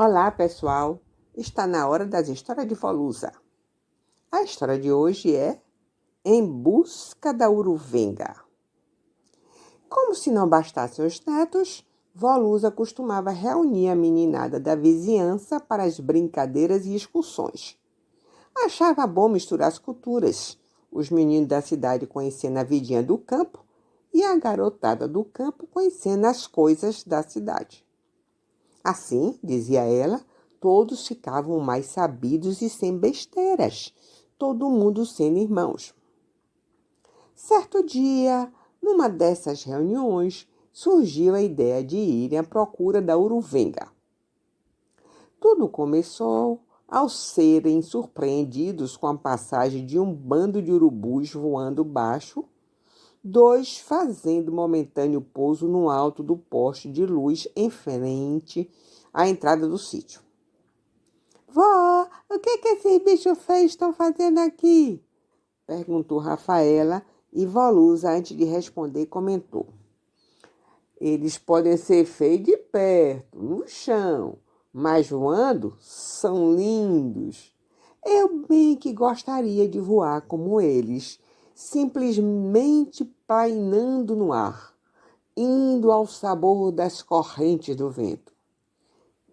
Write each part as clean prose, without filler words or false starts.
Olá, pessoal! Está na hora das histórias de Volusa. A história de hoje é Em Busca da Uruvenga. Como se não bastassem os netos, Volusa costumava reunir a meninada da vizinhança para as brincadeiras e excursões. Achava bom misturar as culturas, os meninos da cidade conhecendo a vidinha do campo e a garotada do campo conhecendo as coisas da cidade. Assim, dizia ela, todos ficavam mais sabidos e sem besteiras, todo mundo sendo irmãos. Certo dia, numa dessas reuniões, surgiu a ideia de irem à procura da Uruvenga. Tudo começou ao serem surpreendidos com a passagem de um bando de urubus voando baixo, dois fazendo momentâneo pouso no alto do poste de luz em frente à entrada do sítio. Vó, o que esses bichos feios estão fazendo aqui? Perguntou Rafaela e Volusa, antes de responder, comentou. Eles podem ser feios de perto, no chão, mas voando são lindos. Eu bem que gostaria de voar como eles, simplesmente painando no ar, indo ao sabor das correntes do vento.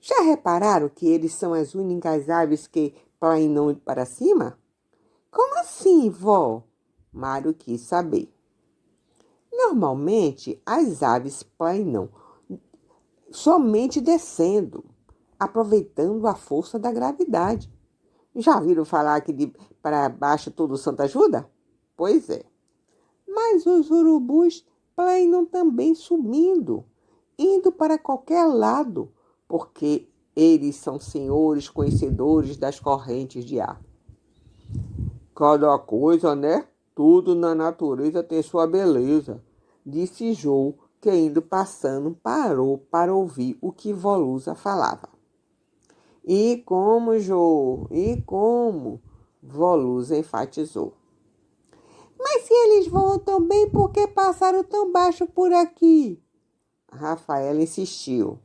Já repararam que eles são as únicas aves que plainam para cima? Como assim, vó? Mário quis saber. Normalmente, as aves plainam somente descendo, aproveitando a força da gravidade. Já viram falar que de para baixo todo santo ajuda? Pois é. Mas os urubus plainam também subindo, indo para qualquer lado, porque eles são senhores conhecedores das correntes de ar. Cada coisa, né? Tudo na natureza tem sua beleza, disse Jô, que indo passando parou para ouvir o que Volusa falava. E como, Jô? E como? Volusa enfatizou. Mas se eles voam tão bem, por que passaram tão baixo por aqui? Rafaela insistiu.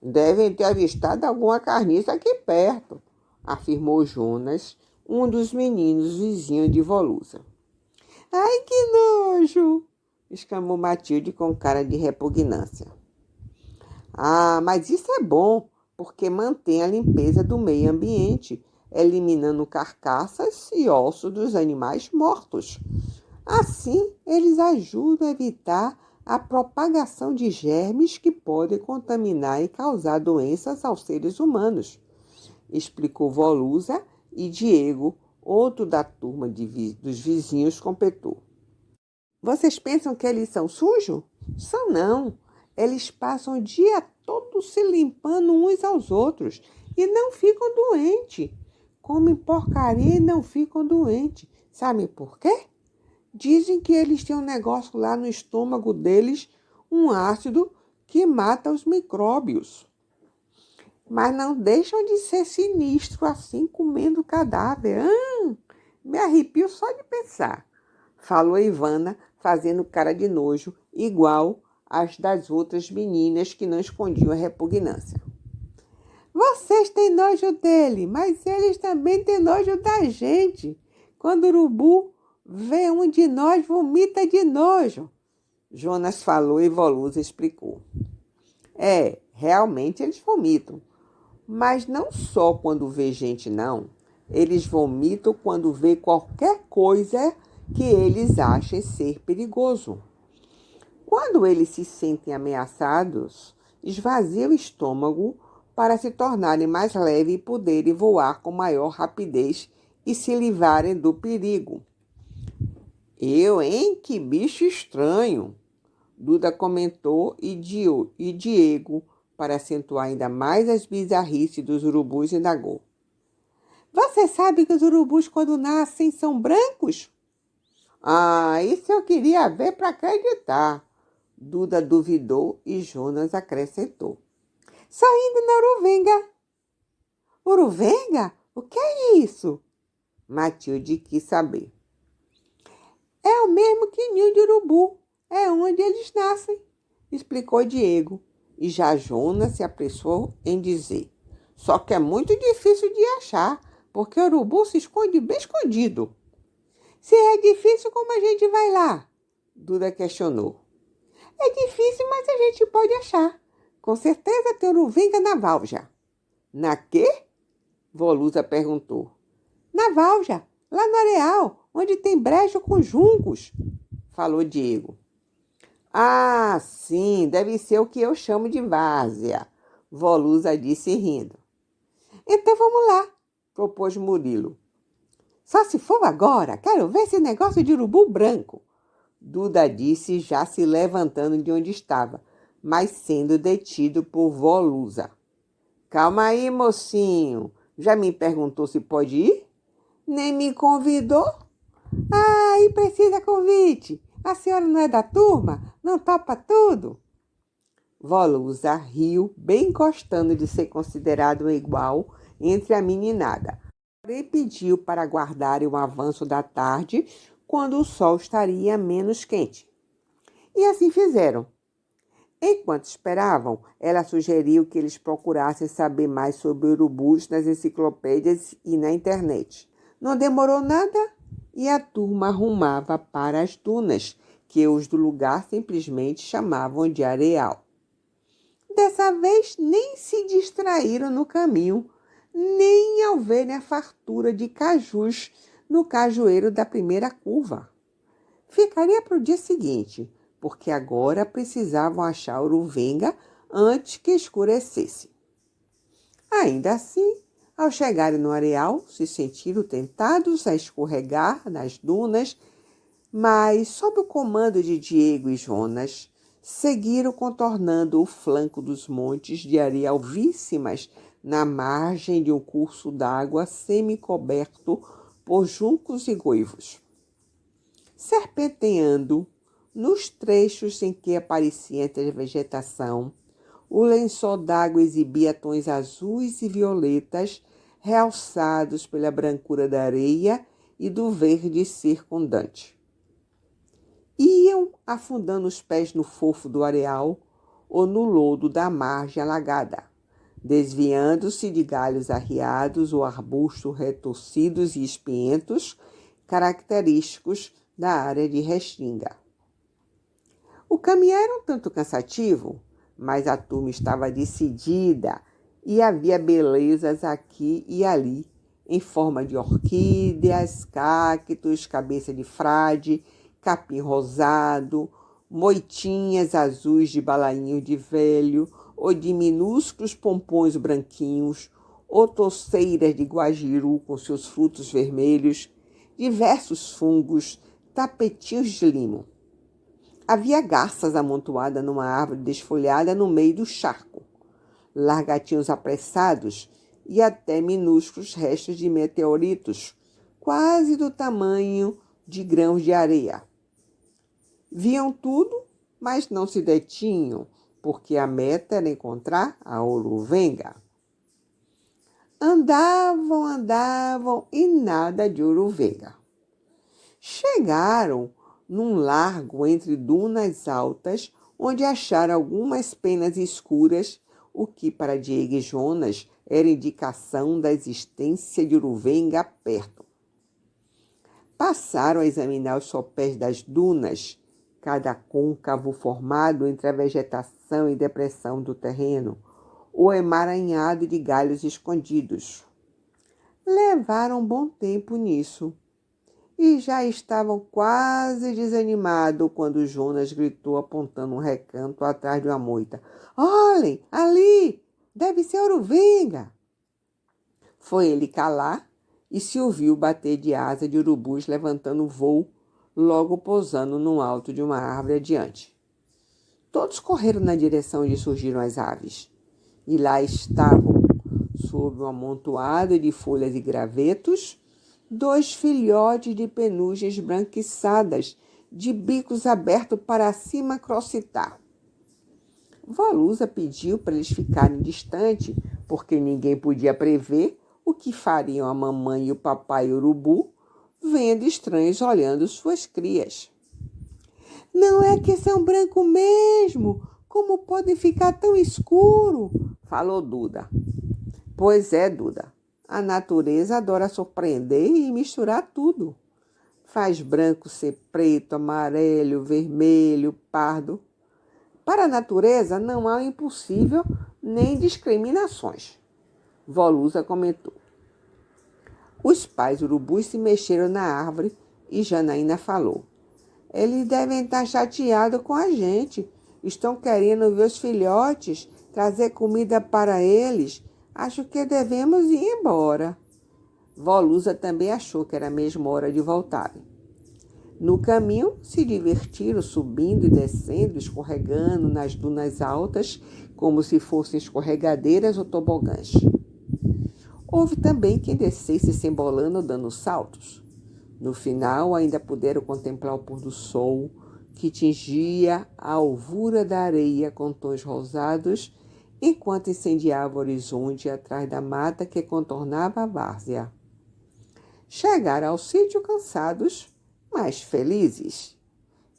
Devem ter avistado alguma carniça aqui perto, afirmou Jonas, um dos meninos vizinhos de Volusa. Ai, que nojo! Exclamou Matilde com cara de repugnância. Ah, mas isso é bom, porque mantém a limpeza do meio ambiente, eliminando carcaças e ossos dos animais mortos. Assim, eles ajudam a evitar a propagação de germes que podem contaminar e causar doenças aos seres humanos, explicou Volusa, e Diego, outro da turma dos vizinhos, completou. Vocês pensam que eles são sujos? São não. Eles passam o dia todo se limpando uns aos outros e não ficam doentes. Comem porcaria e não ficam doentes. Sabe por quê? Dizem que eles têm um negócio lá no estômago deles, um ácido que mata os micróbios. Mas não deixam de ser sinistros assim, comendo cadáver. Me arrepio só de pensar, falou Ivana, fazendo cara de nojo, igual às das outras meninas que não escondiam a repugnância. Vocês têm nojo dele, mas eles também têm nojo da gente. Quando o urubu vê um de nós, vomita de nojo. Jonas falou e Volusa explicou. Realmente eles vomitam. Mas não só quando vê gente, não. Eles vomitam quando vê qualquer coisa que eles achem ser perigoso. Quando eles se sentem ameaçados, esvaziam o estômago para se tornarem mais leves e poderem voar com maior rapidez e se livrarem do perigo. Que bicho estranho! Duda comentou e Diego, para acentuar ainda mais as bizarrices dos urubus, indagou. Você sabe que os urubus, quando nascem, são brancos? Isso eu queria ver para acreditar. Duda duvidou e Jonas acrescentou. Só indo na Uruvenga. Uruvenga? O que é isso? Matilde quis saber. É o mesmo que ninho de urubu. É onde eles nascem, explicou Diego. E já Jonas se apressou em dizer. Só que é muito difícil de achar, porque o urubu se esconde bem escondido. Se é difícil, como a gente vai lá? Duda questionou. É difícil, mas a gente pode achar. Com certeza tem uruvenga na Várzea. Na quê? Volusa perguntou. Na Várzea, lá no areal, onde tem brejo com juncos, falou Diego. Ah, sim, deve ser o que eu chamo de várzea, Volusa disse rindo. Então vamos lá, propôs Murilo. Só se for agora, quero ver esse negócio de urubu branco, Duda disse já se levantando de onde estava, mas sendo detido por Volusa. Calma aí, mocinho, já me perguntou se pode ir? Nem me convidou? Ah, e precisa convite. A senhora não é da turma? Não topa tudo? Volusa riu, bem gostando de ser considerado um igual entre a meninada. E pediu para aguardarem o avanço da tarde, quando o sol estaria menos quente. E assim fizeram. Enquanto esperavam, ela sugeriu que eles procurassem saber mais sobre urubus nas enciclopédias e na internet. Não demorou nada e a turma arrumava para as dunas, que os do lugar simplesmente chamavam de areal. Dessa vez nem se distraíram no caminho, nem ao verem a fartura de cajus no cajueiro da primeira curva. Ficaria para o dia seguinte, porque agora precisavam achar uruvenga antes que escurecesse. Ainda assim, ao chegarem no areal, se sentiram tentados a escorregar nas dunas, mas, sob o comando de Diego e Jonas, seguiram contornando o flanco dos montes de areia alvíssimas na margem de um curso d'água semi-coberto por juncos e goivos. Serpenteando nos trechos em que aparecia entre a vegetação, o lençol d'água exibia tons azuis e violetas, realçados pela brancura da areia e do verde circundante. Iam afundando os pés no fofo do areal ou no lodo da margem alagada, desviando-se de galhos arriados ou arbustos retorcidos e espinhentos, característicos da área de restinga. O caminhar era um tanto cansativo, mas a turma estava decidida e havia belezas aqui e ali, em forma de orquídeas, cactos, cabeça de frade, capim rosado, moitinhas azuis de balainho de velho, ou de minúsculos pompons branquinhos, ou toceiras de guajiru com seus frutos vermelhos, diversos fungos, tapetinhos de limo. Havia garças amontoadas numa árvore desfolhada no meio do charco, largatinhos apressados e até minúsculos restos de meteoritos, quase do tamanho de grãos de areia. Viam tudo, mas não se detinham, porque a meta era encontrar a uruvenga. Andavam e nada de uruvenga. Chegaram num largo entre dunas altas, onde acharam algumas penas escuras, o que para Diego e Jonas era indicação da existência de uruvenga perto. Passaram a examinar os sopés das dunas, cada côncavo formado entre a vegetação e depressão do terreno, ou emaranhado de galhos escondidos. Levaram um bom tempo nisso e já estavam quase desanimados quando Jonas gritou apontando um recanto atrás de uma moita. Olhem, ali! Deve ser uruvenga! Foi ele calar e se ouviu bater de asa de urubus levantando voo, logo pousando no alto de uma árvore adiante. Todos correram na direção onde surgiram as aves. E lá estavam, sob um amontoado de folhas e gravetos, 2 filhotes de penugens branquiçadas, de bicos abertos para cima crocitar. Volusa pediu para eles ficarem distantes, porque ninguém podia prever o que fariam a mamãe e o papai urubu, vendo estranhos olhando suas crias. Não é que são branco mesmo? Como pode ficar tão escuro? Falou Duda. Pois é, Duda. A natureza adora surpreender e misturar tudo. Faz branco ser preto, amarelo, vermelho, pardo. Para a natureza não há o impossível nem discriminações. Volusa comentou. Os pais urubus se mexeram na árvore e Janaína falou. Eles devem estar chateados com a gente. Estão querendo ver os filhotes, trazer comida para eles. Acho que devemos ir embora. Volusa também achou que era mesmo hora de voltarem. No caminho, se divertiram subindo e descendo, escorregando nas dunas altas, como se fossem escorregadeiras ou tobogãs. Houve também quem descesse se embolando dando saltos. No final, ainda puderam contemplar o pôr do sol, que tingia a alvura da areia com tons rosados, enquanto incendiava o horizonte atrás da mata que contornava a várzea. Chegaram ao sítio cansados, mas felizes.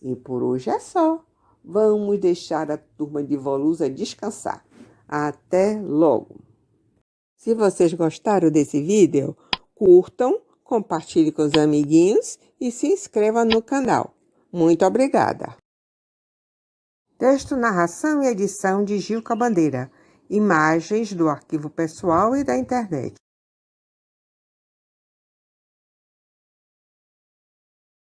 E por hoje é só. Vamos deixar a turma de Volusa descansar. Até logo! Se vocês gostaram desse vídeo, curtam, compartilhem com os amiguinhos e se inscrevam no canal. Muito obrigada! Texto, narração e edição de Gilca Bandeira. Imagens do arquivo pessoal e da internet.